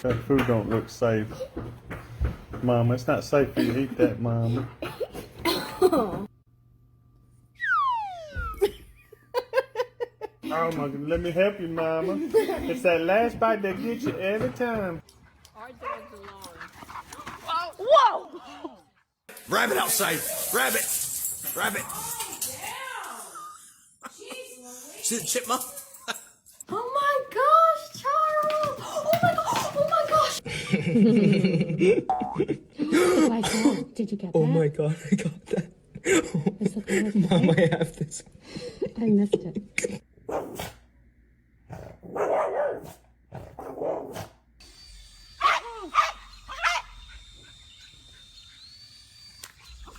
That food don't look safe. Mama, it's not safe for you to eat that, Mama. Oh my God, let me help you, Mama. It's that last bite that gets you every time. Our dog's alone. Whoa! Rabbit outside. Rabbit. Rabbit. See the chipmunk? Oh my gosh, Charles! Oh my god! Oh my gosh! Oh my god, did you get that? Oh my god, I got that. Is it the worst Mom, thing? I have this. I missed it.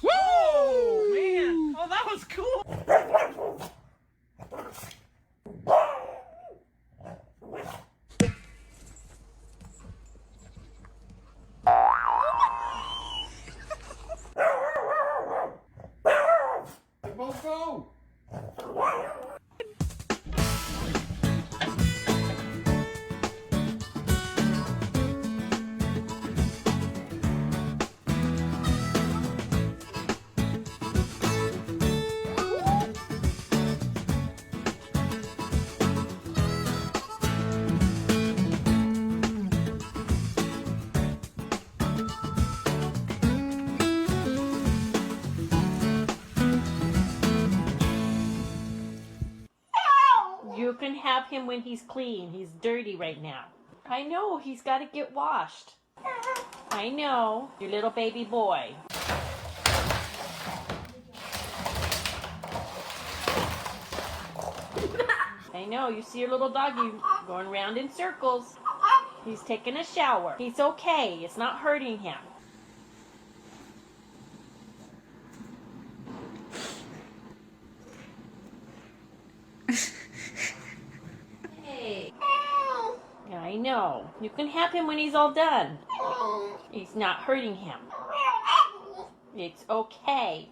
Whoa, man! Oh, that was cool. Both go. You can have him when he's clean. He's dirty right now. I know, he's got to get washed. I know, your little baby boy. I know, you see your little doggy going around in circles. He's taking a shower. He's okay. It's not hurting him. Hey. Yeah, I know. You can have him when he's all done. He's not hurting him. It's okay.